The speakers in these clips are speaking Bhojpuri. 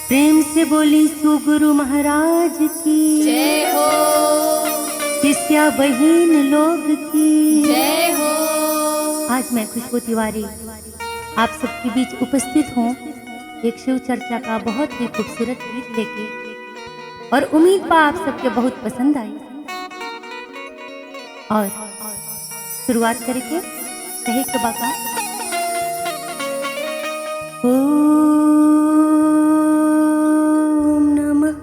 प्रेम से बोली सुगुरु महाराज की जय हो। शिष्या बहन लोग की जय हो। आज मैं खुशबू तिवारी आप सबके बीच उपस्थित हूँ एक शिव चर्चा का बहुत ही खूबसूरत गीत लेके, और उम्मीद बा आप सबके बहुत पसंद आई। और शुरुआत करके कहे के बाका ओम नमः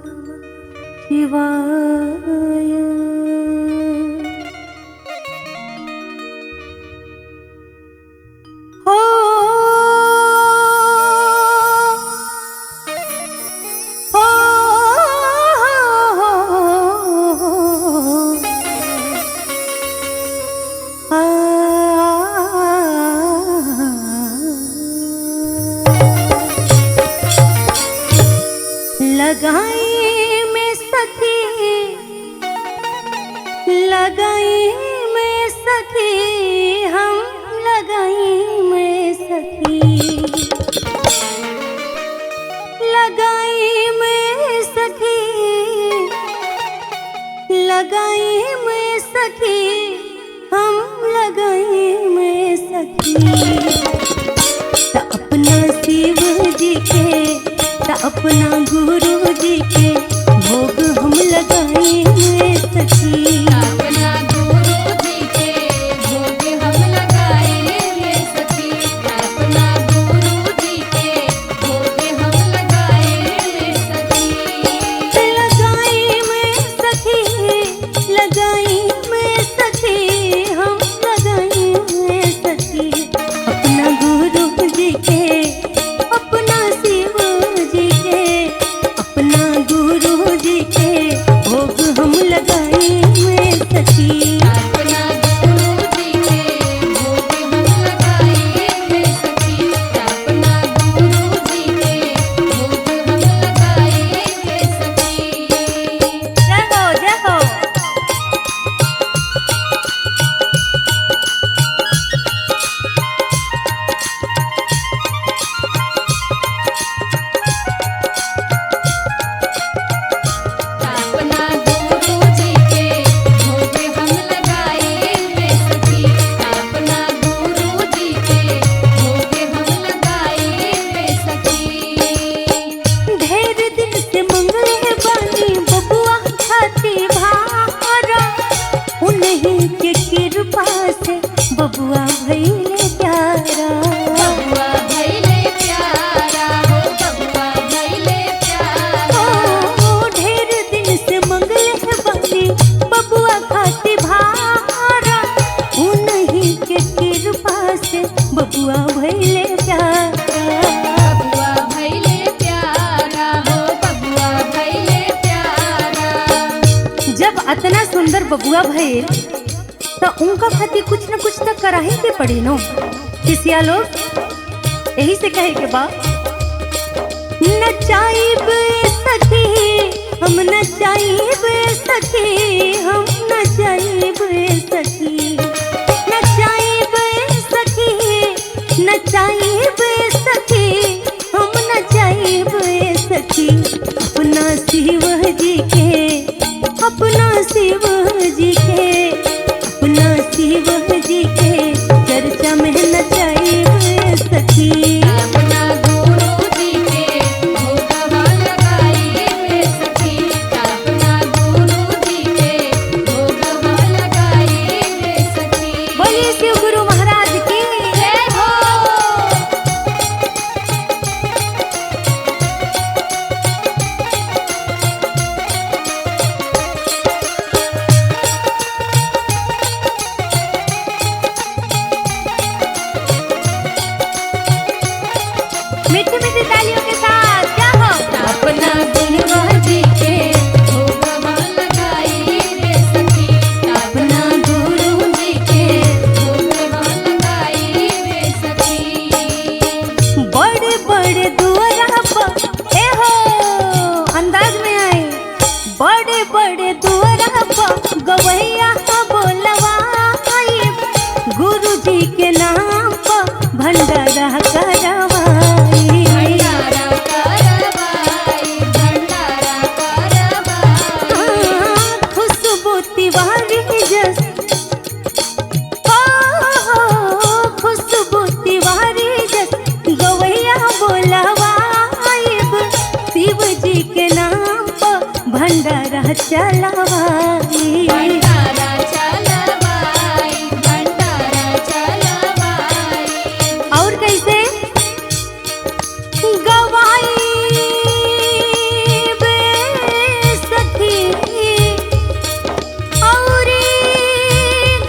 शिवाय। हो लगाई में सखी, लगाई में सखी, हम लगाई में सखी, लगाई में सखी, लगाई में सखी, हम लगाई में सखी। त अपना शिव जी के, त अपना गुरु जी के भोग हम लगाएंगे सखी। अपना गुरु जी के भोग हम लगाएंगे सखी। अपना गुरु जी के भोग हम लगाएंगे सखी। लगाई में सखी, लगाई में सखी, हम लगाई में सखी। अपना गुरु जी के, अपना शिव जी के, अपना गुरु जी के भोग हम लगाई में सखी। अपना गुरु जी के भोग हम लगाएंगे सखी। अपना गुरु जी के भोग हम लगाएंगे सखी। जय हो, जय हो। अपना गुरु जी के भोग हम लगाएंगे सखी। अपना गुरु जी के भोग हम लगाएंगे सखी। ढेर दिन से मंगले बानी बबुआ खाती भारा, उन्हीं के कृपा से बबुआ भइले प्यारा। बबुआ भइले प्यारा हो, बबुआ भइले प्यारा। ओ ढेर दिन से मंगले बानी बबुआ खाती भारा, उन्हीं के कृपा से बबुआ भइले प्यारा। बबुआ भइले प्यारा हो, बबुआ भइले प्यारा। जब अतना सुंदर बबुआ भइल तो उनका खातिर कुछ न कुछ तो कराही के पड़ी नो शिष्या लोग। यही से कहे के बा नचाइब सखी, हम नचाइब सखी, हम नचाइब सखी, नचाइब सखी, नचाइब सखी, हम नचाइब सखी। अपना शिव जी के, अपना शिव जी के, अपना शिव जी के चर्चा में नचाइब सखी। अपना गुरु जी के भोग हम लगाएंगे सखी। अपना गुरु जी के भोग हम लगाएंगे जस खुशबू तिवारी जस गवैया बोलावाइब शिव जी के नाम पर भंडारा चलावाई। भंडारा चलवाई, भंडारा चलवाई। और कैसे गवाई बे सखी और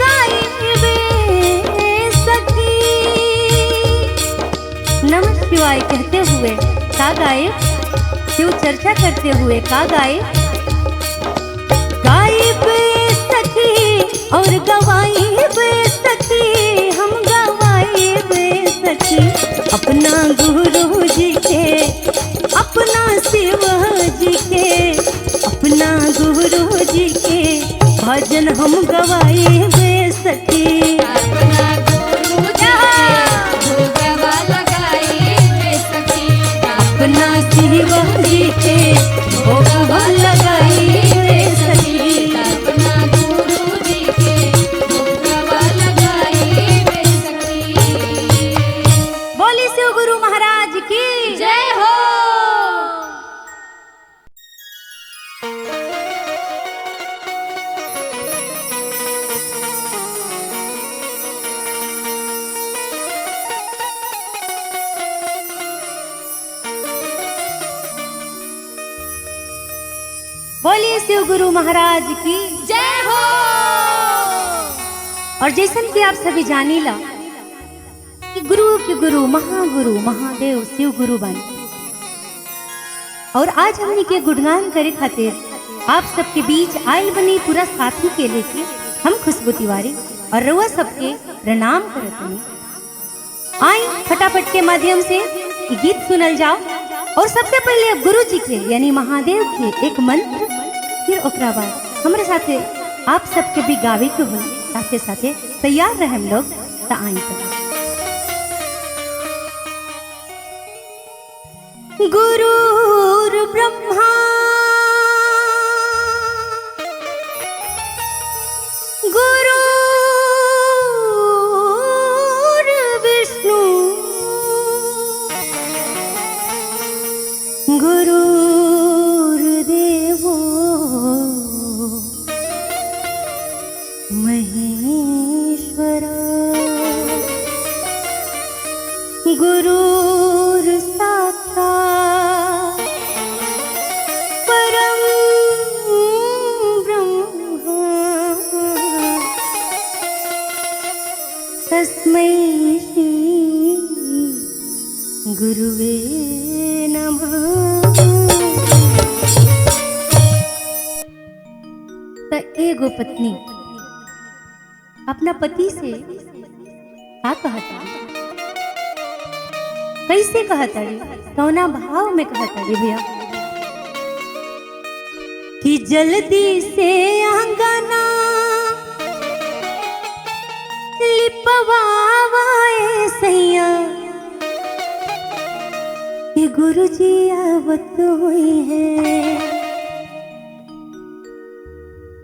गाई बे सखी। नमः शिवाय कहते हुए का गाए, शिव चर्चा करते हुए का गाए, गाई बे सखी और गवाई बे सखी, हम गवाई बे सखी अपना गुरु जी के, अपना शिव जी के, अपना गुरु जी के भजन हम गवाई बे सखी। अपना गुरु जी के भोगवा लगाई बे सखी। अपना शिव जी के भोगवा लगाई बे सखी। अपना गुरु जी के भोगवा लगाई बे सखी। बोली शिव गुरु महाराज की जय हो। बोलिए शिव गुरु महाराज की। जय हो। और जैसन कि आप सभी जानी ला कि गुरु के गुरु महागुरु महादेव शिव गुरु बन, और आज हमने के गुणगान करे खातिर आप सबके बीच आयल बनी पूरा साथी के लेके हम खुशबू तिवारी और रउआ सबके प्रणाम करत हनी। आई फटाफट के माध्यम से ये गीत सुनल जाओ। और सबसे पहले अब गुरु जी के यानी महादेव के एक मंत्र, फिर ओकरा बाद हमारे साथे आप सबके भी गावे के हो, साथे साथे तैयार रहे हम लोग त आई कर। गुरुर ब्रह्मा गुरुर विष्णु गुरुर्देवो महेश्वरा गुरुर् साक्षात् परं ब्रह्म तस्मै श्री गुरुवे नमः। त एगो पत्नी अपना पति से का कहता, कैसे कहता रे, कौना भाव में कहता रे भैया कि जल्दी से आंगना लिपवाए सैया कि गुरुजी आवत हुई है।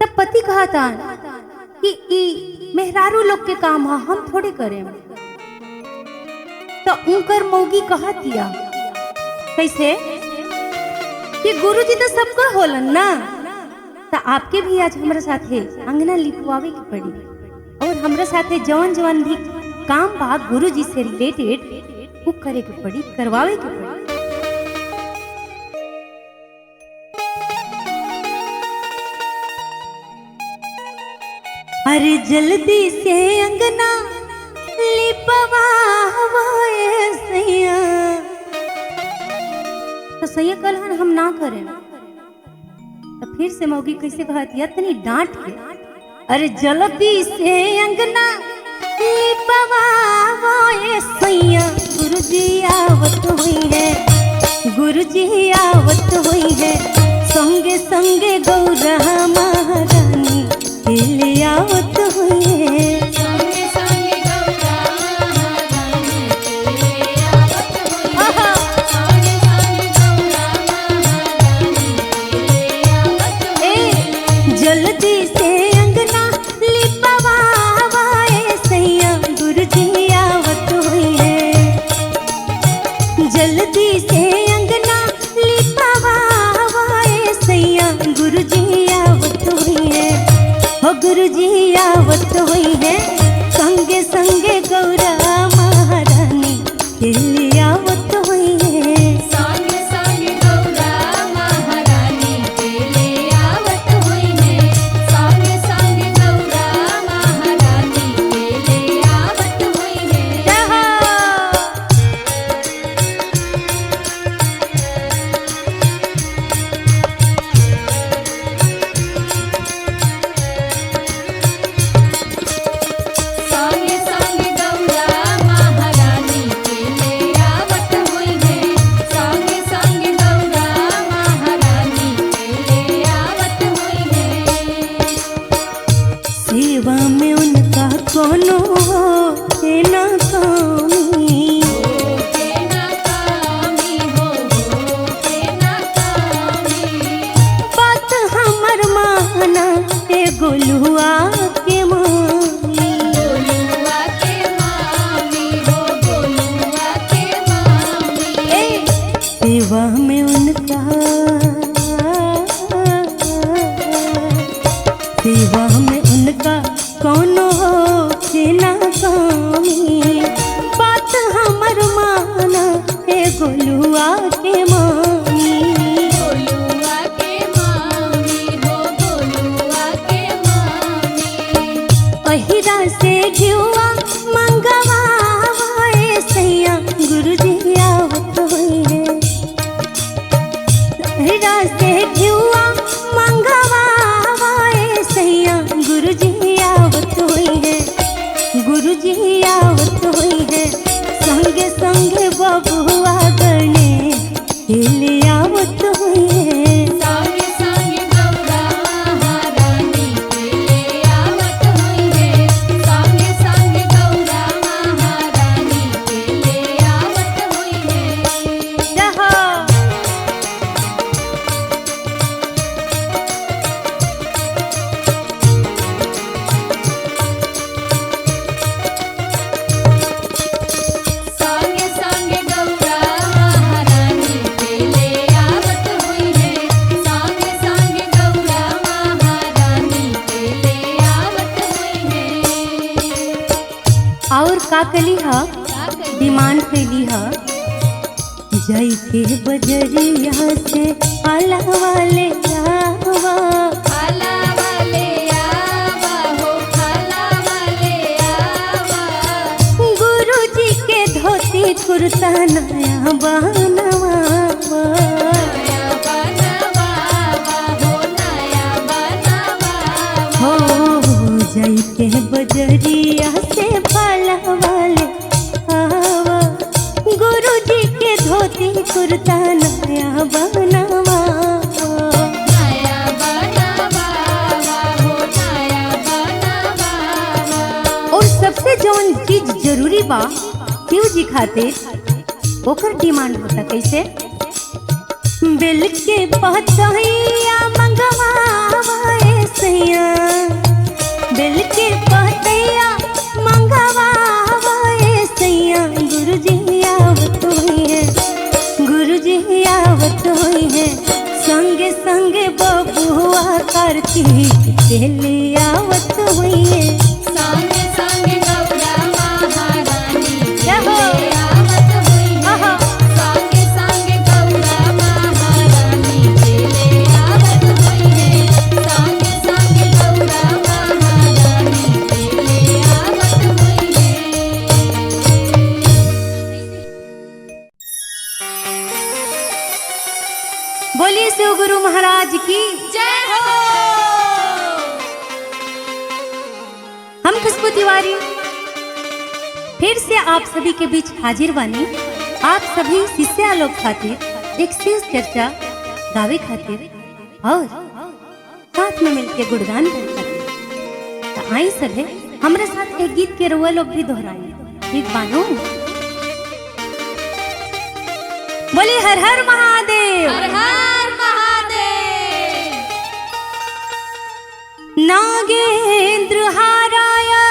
तब पति कहता कि ई मेहरारू लोग के काम है, हम थोड़े करें। तो उनकर मौगी कहा दिया कैसे कि गुरुजी तो सबको होलन ना, तो आपके भी आज हमारे साथे अंगना लिपवावे की पड़ी, और हमारे साथे जवन जवन भी काम बा गुरुजी से रिलेटेड वो करे के पड़ी, करवावे के पड़ी। अरे जल्दी से अंगना लिपवाए सैया। तो सैया कलहन हम ना करें, तो फिर से मौगी कैसे कहती इतनी डांट के, अरे जल्दी से अंगना लिपवाए सैया गुरुजी आवत हुई है, गुरुजी आवत हुई है, संगे संगे गौरा महारानी ले आवत हुई है। संगे संगे गौरा महारानी ले आवत हुई है। संगे संगे गौरा महारानी ले आवत हुई है। जल्दी से अंगना आवत हुई है, संगे संगे गौरा महारानी के लिए आवत हुई है। संग संग गौरा महारानी के ले आवत हुई है, संग संग गौरा महारानी के ले आवत हुई है। जहाँ संग संग गौरा महारानी के ले आवत हुई है, संग संग गौरा महारानी के ले आवत हुई है। सेवा में उनका कोनो है ना कमी, के ना कामी हो के ना कामी, बात हमर माना ए गोलुआ के मामी। गोलुआ के मामी हो गोलुआ के मामी। ए, सेवा में उनका, सेवा में उनका कोनो के ना कमी, बात हमर माना ए गोलुआ के मामी। गोलुआ के मामी हो गोलुआ के मामी। अहिरा से घिउआ मंगवाए सैया गुरुजी आवत हुई है। अहिरा से घिउआ मंगवाए सैया गुरुजी आवत हुई है, गुरुजी आवत हुई है। संगे संगे बबुआ गणे के लिए आवत हुई है। संग संग गौरा महारानी के ले आवत हुई है, संग संग गौरा महारानी के ले आवत हुई है। जहाँ संग संग गौरा महारानी के ले आवत हुई है, संग संग गौरा महारानी के ले आवत हुई है। और का कली हा डिमांड कैली हा, जई के बजरिया से आला वाले आवा, खाला वाले आवा हो खाला वाले आवा, गुरुजी के धोती कुर्ता नया बनवावा। नया बनवावा हो नया बनवावा। हो जई के बजरिया से पाला वाले आवा, गुरुजी के धोती कुर्ता नया बनवावा। नया बनवावा हो नया बनवावा। और सबसे जौन चीज जरूरी बा शिव जी खातिर, ओकर डिमांड होता कैसे? बेल के पतैया मंगवाए सैया, बेल के पतैया मंगवाए सैया गुरुजी आवत हुई है, गुरुजी आवत हुई है। संगे संगे बबुआ कार्तिक के लिए आवत हुई है। संग संग गौरा महारानी के जय हो। ले आवत हुई है, आहा। संग संग गौरा महारानी के ले आवत हुई है, संग संग गौरा महारानी के ले आवत हुई है। बोलिए शिव गुरु महाराज की। जय हो। हम खुशबू तिवारी फिर से आप सभी के बीच हाजिर बानी, आप सभी शिष्या लोग खातिर एक शिव चर्चा गावे खातिर और साथ में मिलके गुणगान करे खातिर। तो आई सभे हमारे साथ एक गीत के रुआ लोग भी दोहराई, ठीक बानो? बोले हर हर महादेव। हर हर महादेव। नागेंद्र हाराया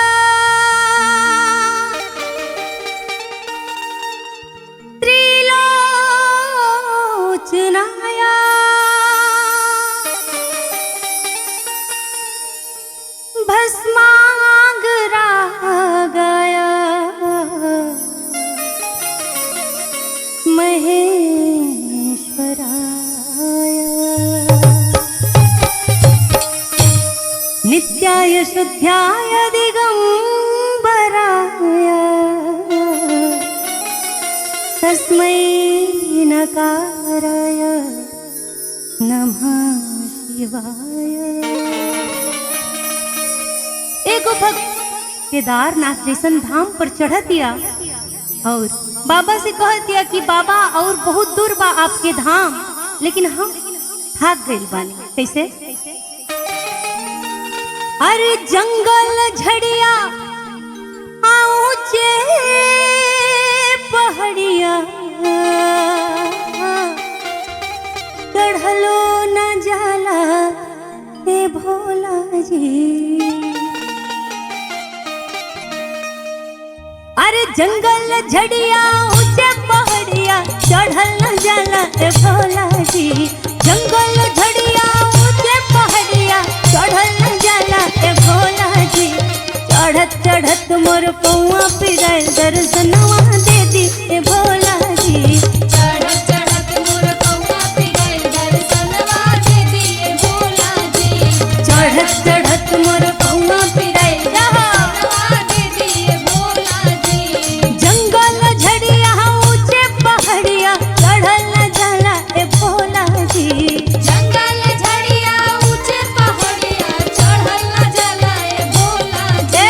त्रिलोचनाया भस्मा शुद्ध्याय दिगंबराय तस्मै नकाराय नमः शिवाय। एगो भक्त केदारनाथ जैसन धाम पर चढ़ दिया और बाबा से कह दिया कि बाबा और बहुत दूर बा आपके धाम, लेकिन हम भाग गइल बानी। कैसे? अरे जंगल झड़िया ऊंचे पहाड़िया चढ़लो न जाला हे भोला जी। अरे जंगल झड़िया ऊंचे पहाड़िया चढ़ल न जाला हे भोला जी। जंगल झड़िया ऊंचे पहाड़िया चढ़ल न जाला हे भोला जी। चढ़त चढ़त मोर पौआ पिराए दर्शनवा दे दी हे भोला जी। चढ़त चढ़त मोर पौआ पिराए दर्शनवा दे दिए भोला जी। चढ़त चढ़त मोर पौआ पिराए दर्शनवा दे दिए भोला जी। जंगल झड़िया ऊंचे पहाड़िया चढ़ल न जाला हे भोला जी। जंगल झड़िया ऊंचे पहाड़िया चढ़ल न जाला ए भोला जी।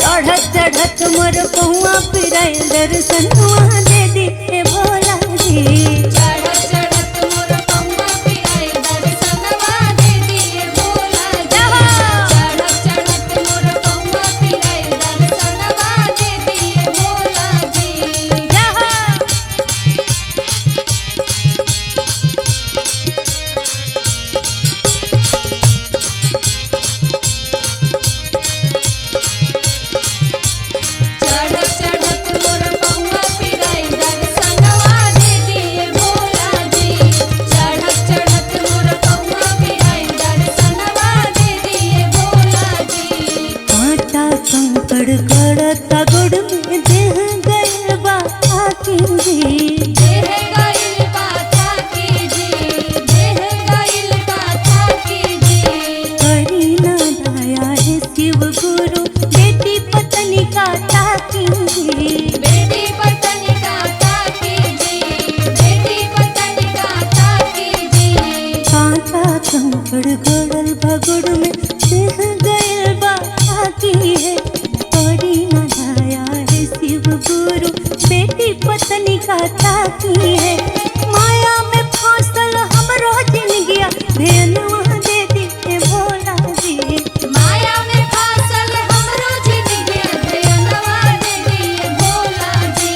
चढ़त चढ़त मोर पहुआ पिराए दर्शनवा दे दी हे भोला जी। चढ़त चढ़त मोर पौआ पिराए दर्शनवा दे दिए भोला जी। चढ़त चढ़त मोर पौआ पिराए दर्शनवा दे दिए भोला जी। चढ़त चढ़त मोर पौआ पिराए दर्शनवा दे दिए भोला जी। चढ़त चढ़त मोर पौआ पिराए दर्शनवा दे दिए भोला जी। कांटा कंकड़ गड़ता गुड़ में देह गइल बा आखी जी। देह गइल पाथा की जी। देह गइल पाथा की जी। करी न दया हे शिव गुरु बेटी पत्नी का ताकी जी। बेटी पतनी का ताकी जी। बेटी पतनी का ताकी जी। कांटा कंकड़ गड़ल भगुड़ में देह गइल बा आखी है। करी न दया हे शिव गुरु बेटी पत्नी का ताकी है। माया में फांसल हमरो जिंदगिया भेनुआ दे दी हे भोला जी। माया में फासल हमरो जिंदगी ध्यानवा दे दिए भोला जी।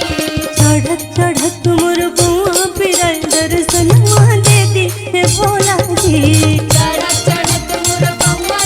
चढ़त चढ़त मोर बुआ पिराए दर्शनवा दे दी हे भोला जी। चढ़त चढ़त मोर पौआ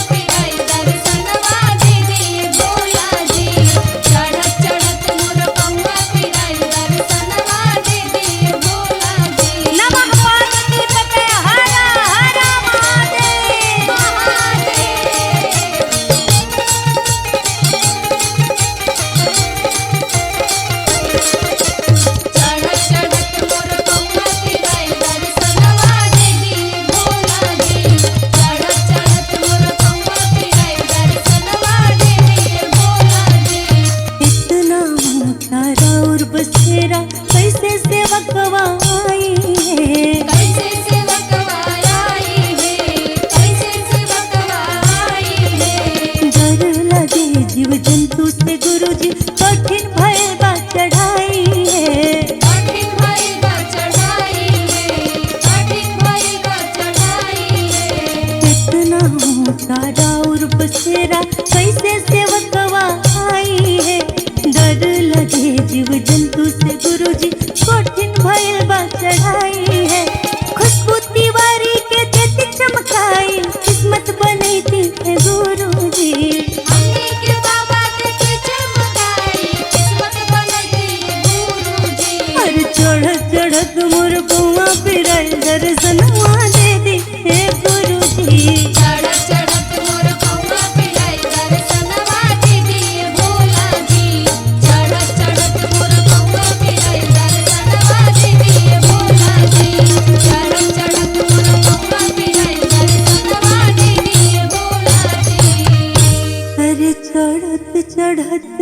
चढ़त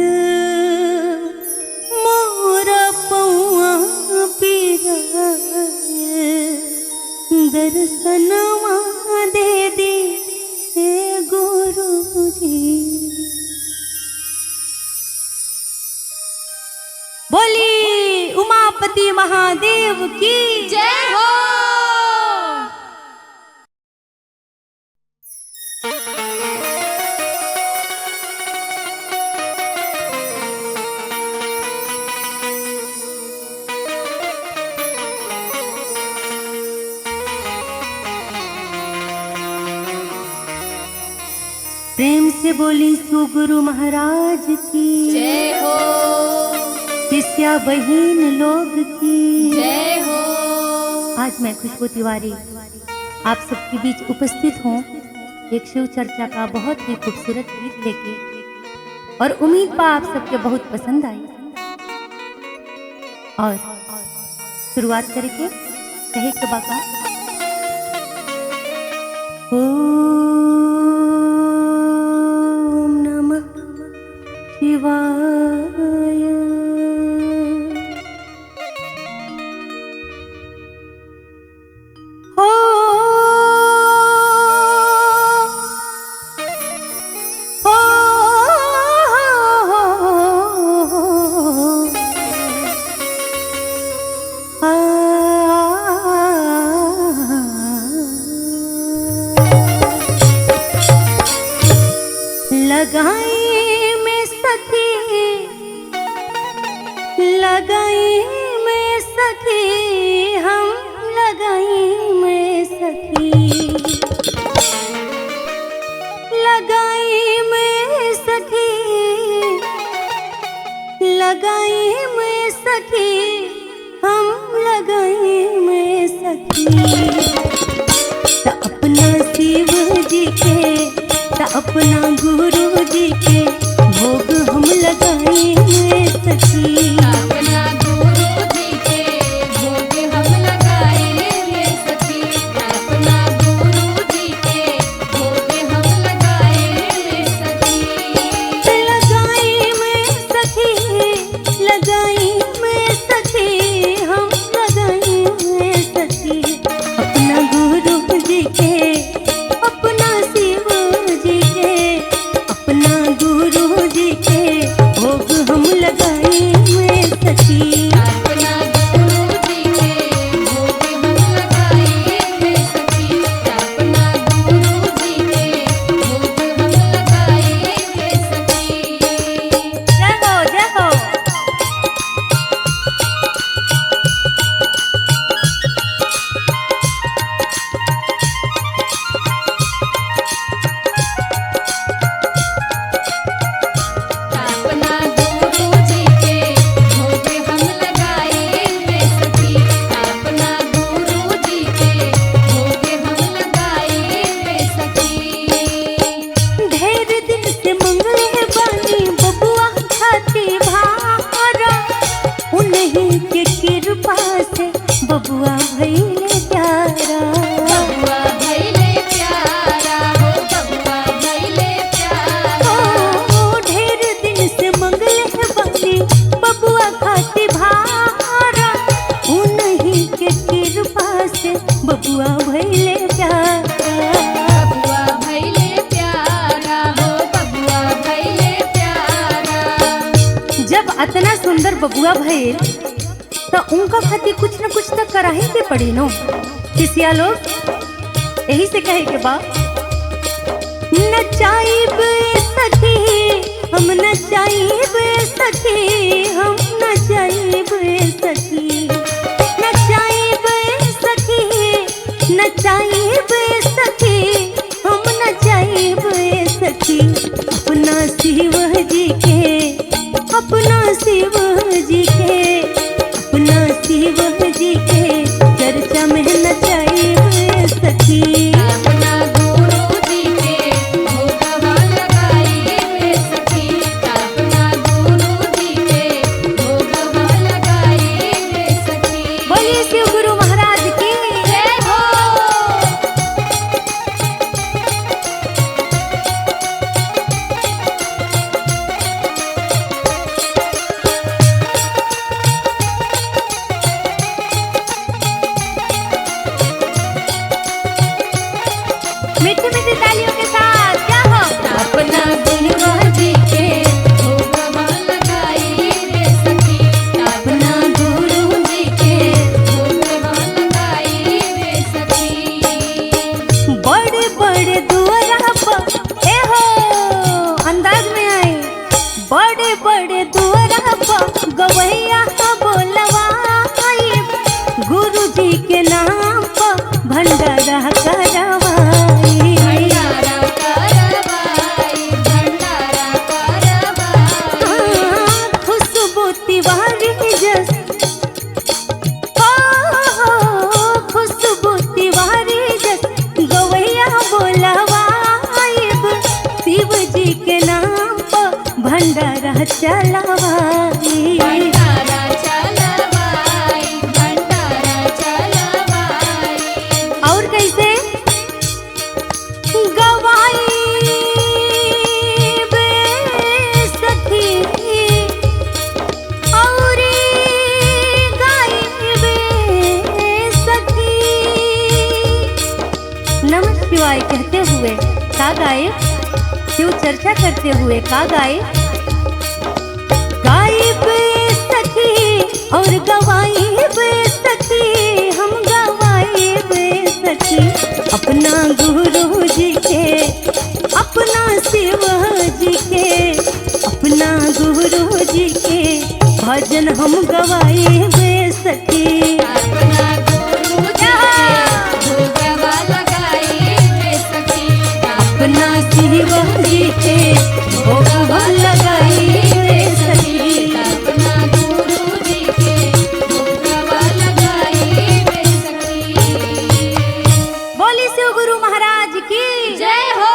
मोरा पौआ पीराए, दर्शनवा दे दे हे गुरुजी। बोली उमापति महादेव की जय हो। प्रेम से बोली सुगुरु महाराज की जय हो। शिष्या बहन लोग की जय हो। आज मैं खुशबू तिवारी आप सबके बीच उपस्थित हूँ एक शिव चर्चा का बहुत ही खूबसूरत गीत लेके, और उम्मीद पा आप सबके बहुत पसंद आई। और शुरुआत करके कहे के बाका ओम नमः शिवाय। हो हो लगाई में सखी, लगाई में सखी, हम लगाई में सखी, लगाई में सखी, लगाई में सखी, हम लगाई में सखी। त अपना शिव जी के, त अपना गुरु जी के भोग हम लगाएंगे सखी। अपना गुरु जी के भोग हम लगाएंगे सखी। अपना गुरु जी के भोग हम लगाएंगे सखी। लगाई में सखी, लगाई में सखी, हम लगाई में सखी। अपना गुरु जी के, अपना शिव जी के, अपना गुरु जी के भोग हम लगाई में सखी। अपना गुरु जी के भोग हम लगाएंगे सखी। अपना गुरु जी के भोग हम लगाएंगे सखी। जय हो जय हो। अपना गुरु जी के भोग हम लगाएंगे सखी। अपना गुरु जी के भोग हम लगाएंगे सखी। ढेर दिन से मंगले बानी बबुआ खाती भारा, उन्हीं के कृपा से बबुआ भइले प्यारा। बबुआ भइले प्यारा हो, बबुआ भइले प्यारा। ओ ढेर दिन से मंगले बानी बबुआ खाती भारा, उन्हीं के कृपा से बबुआ भइले प्यारा। बबुआ भइले प्यारा हो, बबुआ भइले प्यारा। जब अतना सुंदर बबुआ भइल तो उनका खातिर कुछ न कुछ तो कराही के पड़ी नो शिष्या लोग। यही से कहे के बा नचाइब सखी, हम नचाइब सखी, हम नचाइब सखी, नचाइब सखी, नचाइब सखी, हम नचाइब सखी। अपना शिव जी के, अपना शिव जी के, अपना शिव जी के चर्चा में नचाइब सखी। अपना गुरु जी के भोग हम लगाएंगे सखी। अपना गुरु जी के भोग हम लगाएंगे सखी। बोलिए शिव गुरु महाराज की जय हो। बड़े बड़े दुआरा पर गवैया बोलवाई गुरु जी के नाम पर भंडारा करवाई भंडारा करवाई भंडारा करवाई खुशबू तिवारी जस खुशबू तिवारी जस गवैया बोलवाइब शिव जी के नाम पर भंडारा चलवाई भंडारा चलवाई भंडारा चलवाई और कैसे गवाई बे सखी और गाई बे सखी नमः शिवाय कहते हुए का गाए शिव चर्चा करते हुए का गाए गायब सखी और गवाइब सखी हम गवाइब सखी अपना गुरु जी के अपना शिव जी के अपना गुरु जी के भजन हम गवाइब सखी अपना गुरु जी के भोगवा लगाई रे सखी अपना शिव जी के भोगवा लगाई रे सखी अपना गुरु जी के भोगवा लगाई रे सखी बोली शिव गुरु महाराज की जय हो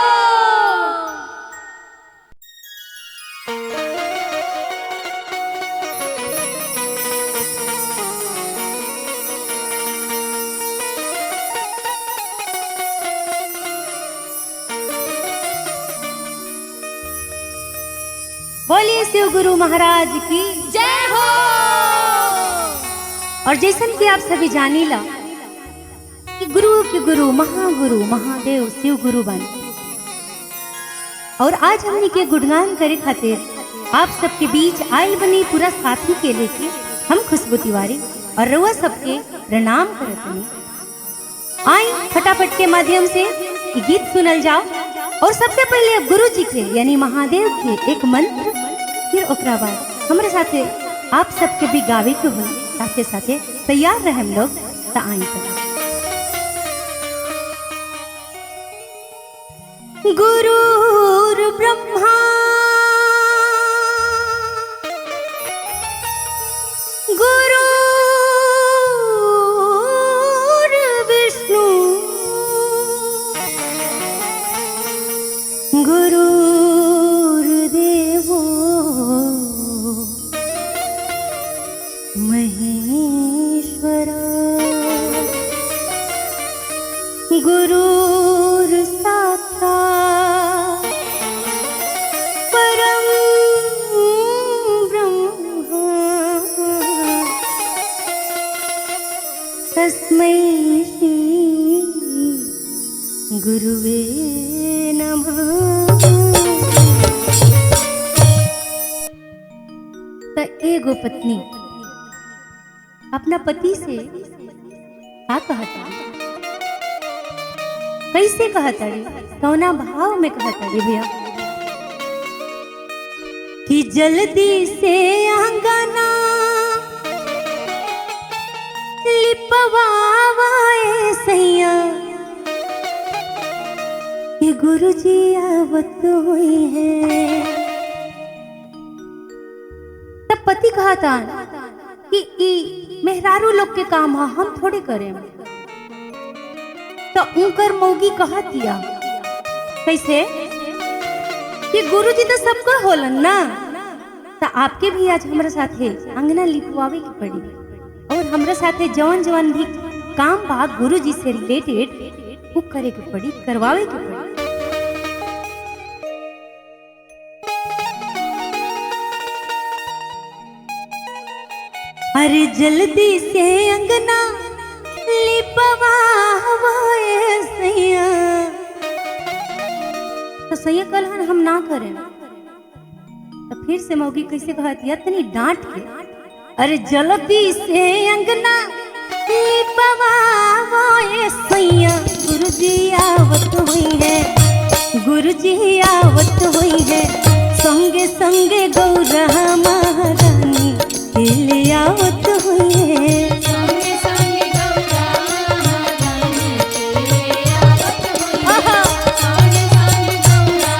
बोलिए शिव गुरु महाराज की जय हो और जैसन कि आप सभी जानी ला कि गुरु के गुरु महागुरु महादेव शिव गुरु बन और आज हमने के गुणगान करे खातिर आप सबके बीच आयल बनी पूरा साथी के लेके हम खुशबू तिवारी और रउआ सबके प्रणाम करत हनी आई फटाफट के माध्यम से ये गीत सुनल जाओ और सबसे पहले अब गुरु जी के यानी महादेव के एक मंत्र फिर ओकरा बाद हमारे साथे आप सबके भी गावे के हो साथे साथे तैयार रहे हम लोग त आई गुरुर ब्रह्मा गुरुर विष्णु गुरुर्देवो महेश्वरा गुरुर साक्षात् परम ब्रह्म तस्मै श्री गुरुवे नमः त एगो पत्नी अपना पति से का कहता कैसे कहता रे कौना भाव में कहता रे भैया कि जल्दी से आंगना लिपवाए सैया ये गुरुजी आवत हुई है तब पति कहा था कि ई मेहरारू लोग के काम है हम थोड़े करें तो उनकर मौगी कहा दिया कैसे कि गुरुजी तो सबका होलन ना तो आपके भी आज हमारे साथे अंगना लिपवावे की पड़ी और हमारे साथे जवन जवन भी काम बा गुरुजी से रिलेटेड वो करे के पड़ी करवावे के पड़ी अरे जल्दी से अंगना लिपवाए सैया तो सैया कल हम ना करें तो फिर से मौगी कैसे कहती है इतनी डांट के अरे जल्दी से अंगना लिपवाए सैया गुरुजी आवत हुई है गुरुजी आवत हुई है संगे संगे गौरा महारानी के ले आवत हुए। संगे संगे गौरा महारानी के ले आवत होइहे। संगे संगे गौरा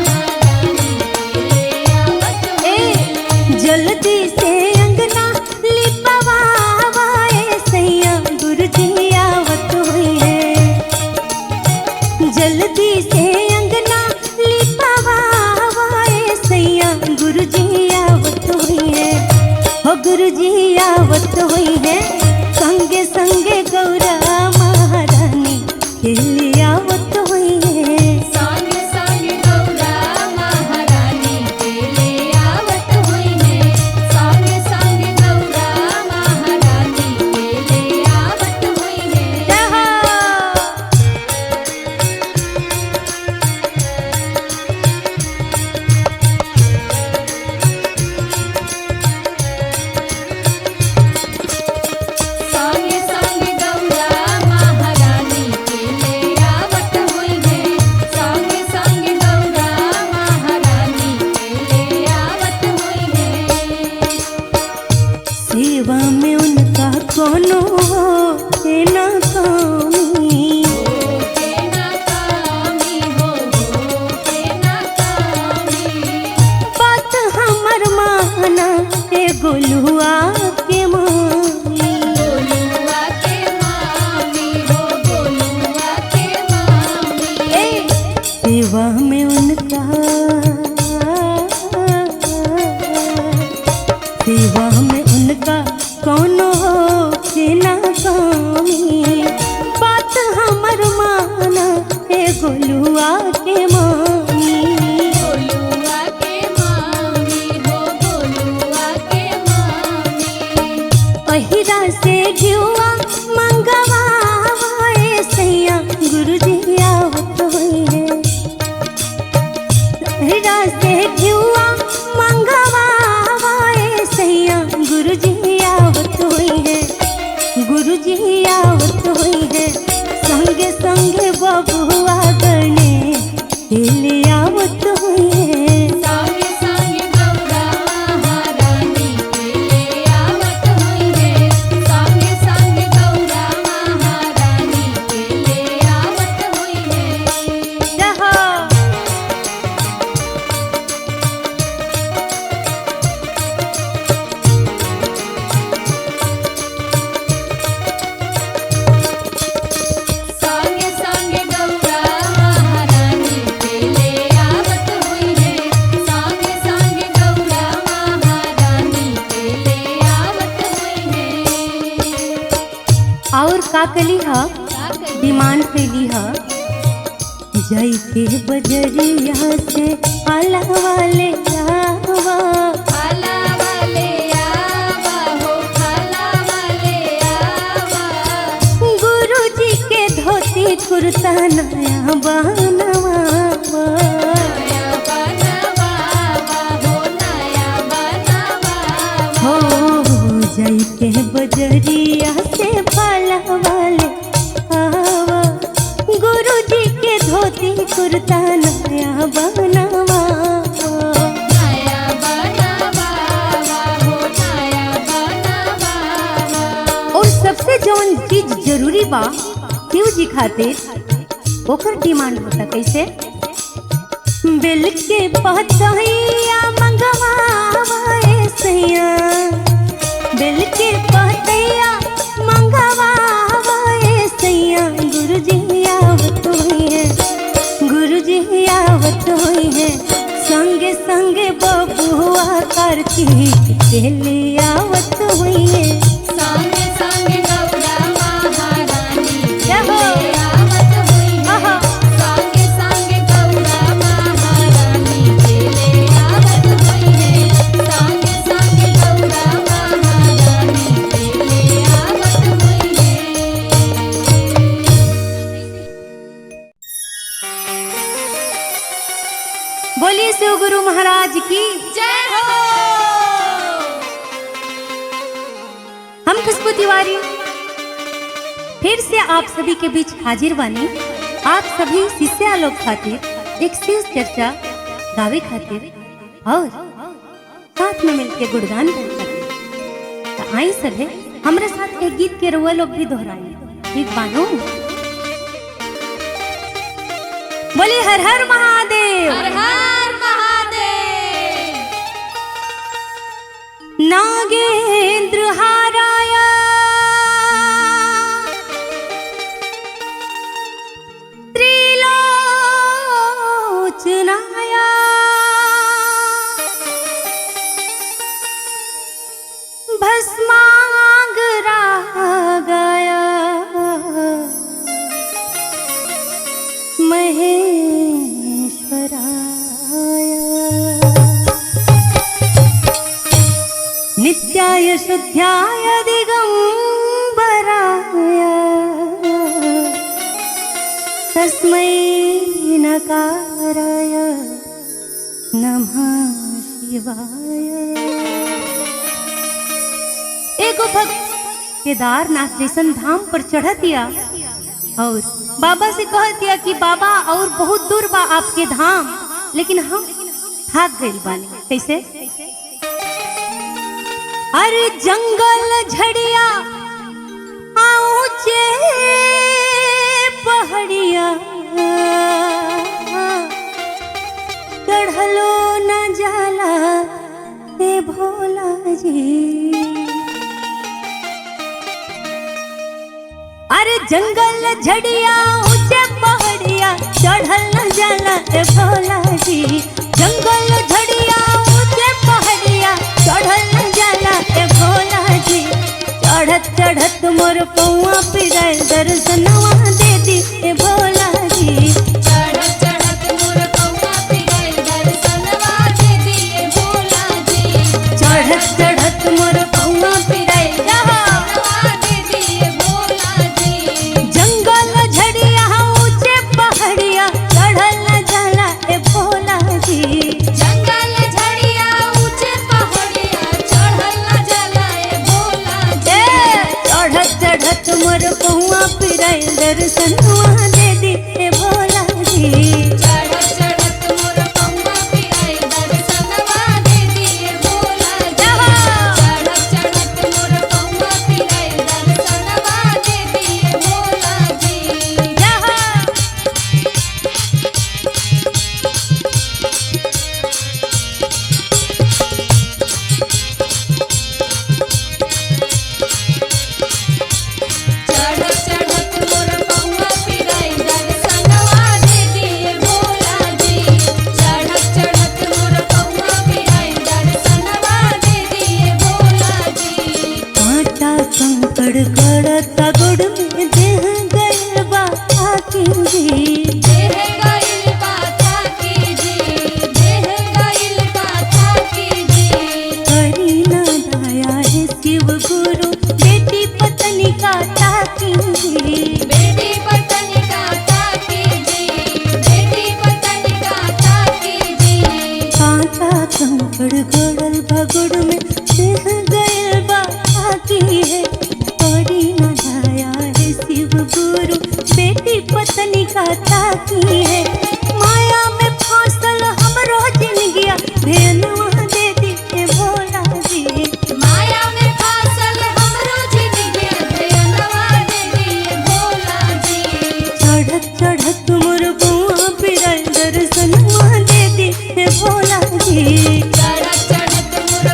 महारानी के ले आवत होइहे। जल्दी से अंगना लिपवाए सैया गुरुजी आवत हुए। जल्दी से अंगना लिपवाए सैया गुरुजी आवत हुए। हो गुरुजी आवत हुए। संगे संगे गौरा महारानी के ले आवत हुए। संगे संगे गौरा महारानी के ले आवत होइहे। संगे संगे गौरा महारानी के ले आवत होइहे। संगे संगे गौरा महारानी के ले आवत होइहे। संगे संगे गौरा महारानी के ले आवत होइहे। सेवा में उनका कोनो के ना कमी। के ना कामी हो के ना कामी। बात हमर माना ए गोलुआ के मानी। गोलुआ के मामी हो गोलुआ के मामी। सेवा में उनका कोनो के ना कमी। बात हमर माना ए गोलुआ के मानी। गोलुआ के मामी हो गोलुआ के मामी। पहिरा से घिउआ मंगवाए सैया गुरुजी आवत हुए। पहिरा से घिउआ मंगवाए सैया गुरुजी आवत हुए। गुरुजी आवत हुए। संगे संगे बबुआ गणे के ले आवत हुए। संगे संगे गौरा महारानी के ले आवत होइहे। संगे संगे गौरा महारानी के ले आवत होइहे। जहाँ संगे संगे गौरा महारानी के ले आवत होइहे। संगे संगे गौरा महारानी के ले आवत होइहे। और का कली ह का करी डिमांड कैली ह जय के बजरिया से आला वाले आवा। खाला वाले आवा हो खाला वाले आवा। गुरुजी के धोती कुर्ता नया बनवा। नया बनवावा हो नया बनवावा। हो जय के बजरिया से आला वाले आवा। गुरुजी के धोती कुर्ता नया बनवा। नया बनवावा हो नया बनवावा। और सबसे जौन चीज जरूरी बा शिव जी खातिर ओकर डिमांड होता कैसे। बेल के पतैया मंगवाए सैया। बेल के पतैया मंगवाए सैया गुरुजी आवत हुए। गुरुजी आवत हुए। संगे संगे बबुआ कार्तिक के ले आवत हुए। संगे संगे गौरा महारानी के जय हो। ले आवत होइहे। आहा। संगे संगे गौरा महारानी के ले आवत होइहे। संगे संगे गौरा महारानी के ले आवत होइहे। बोलिए शिव गुरु महाराज की। जय हो। हम खुशबू तिवारी फिर से आप सभी के बीच हाजिर बानी। आप सभी शिष्या लोग खातिर एक शिव चर्चा गावे खातिर और साथ में मिलके गुणगान कर सके। तो आई सभे हमारे साथ एक गीत के रुआ लोग भी दोहराई, ठीक बानो? बोले हर हर महादेव, हर हर महादेव। नागेंद्र हाराय त्रिलोचनाय भस्मांगरागाय महेश्वराय नित्याय शुद्ध्याय दिगंबराय तस्मै नकाराय नमः शिवाय। एगो भक्त केदारनाथ जैसन धाम पर चढ़तिया और बाबा से कहतिया कि बाबा और बहुत दूर बा आपके धाम, लेकिन हम थक गइल बानी। कैसे? अरे जंगल झड़िया ऊंचे पहाड़िया चढ़लो न जाला हे भोला जी। अरे जंगल झड़िया ऊंचे पहाड़िया चढ़ल न जाला हे भोला जी। जंगल झड़िया ऊंचे पहाड़िया चढ़ल न जाला हे भोला जी। चढ़त चढ़त मोर पौआ पिराए दर्शनवा दे दी हे भोला जी। चढ़त चढ़त मोर पौआ पिराए दर्शनवा दे दिए भोला जी। चढ़त चढ़त मोर पौआ पिराए दर्शनवा दे दिए भोला जी। जंगल झड़िया ऊंचे पहाड़िया चढ़ल न जाला हे भोला जी। जंगल झड़िया ऊंचे पहाड़िया चढ़ल न जाला ए भोला जी। चढ़त चढ़त मोर पहुआ पिराए दर्शनवा दे दी हे भोला जी। चढ़त चढ़त मोर पौआ पिराए दर्शनवा दे दिए भोला जी। चढ़त चढ़त मोर पौआ पिराए दर्शनवा दे दिए भोला जी। चढ़त चढ़त मोर पौआ पिराए दर्शनवा दे दिए भोला जी। चढ़त चढ़त मोर पौआ पिराए दर्शनवा दे दिए भोला जी। कांटा कंकड़ गड़ता गुड़ में देह गइल बा आकी जी। देह गइल बाथा की जी। देह गइल बाथा की जी। करी ना दया है शिव गुरु बेटी पत्नी का ताकी जी। बेटी पतनी का ताकी जी। बेटी पतनी का ताकी जी। कांटा कंकड़ गड़ल बा गुड़ में देह गइल बा आकी है। करी ना दया है शिव गुरु बेटी पत्नी का ताकी है। माया में फांसल हमरो जिंदगिया भेलुआ दे दी हे भोला जी। माया में फासल हमरो जिंदगी भेलवा दे दिए भोला जी। चढ़त चढ़त मोर बुआ पिराए दर्शनवा दे दी हे भोला जी। चढ़त चढ़त मोर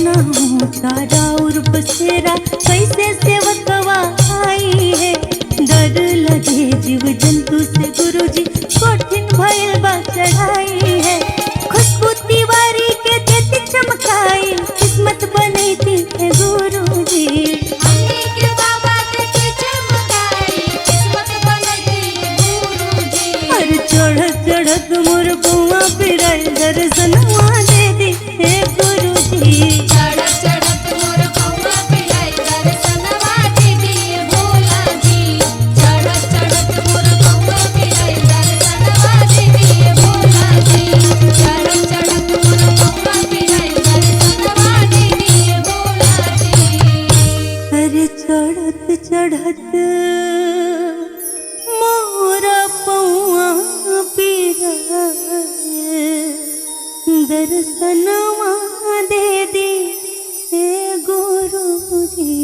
इतना ऊंचा राउर बसेरा कैसे सेवकवा आई है। डर लगे जीव जंतु से गुरुजी कठिन भइल बा चढ़ाई है। खुशबू तिवारी के देती चमकाई किस्मत बनैती है गुरुजी। हमनी के बाबा के चमकाई किस्मत बनैती गुरुजी। अरे चढ़त चढ़त मोर बुआ पिराई दर्शनवा दे दी हे गुरुजी। चढ़त चढ़त मोर पौआ पिराई दर्शनवा दे दिए भोला जी। चढ़त चढ़त मोर पौआ पिराई दर्शनवा दे दिए भोला जी। चढ़त चढ़त मोर पौआ पिराई दर्शनवा दे दिए भोला जी। अरे चढ़त चढ़त मोरा पौआ पिराए दर्शनवा दे दी हे गुरुजी।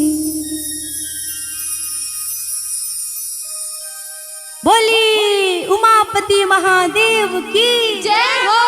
बोली उमापति महादेव की जय हो।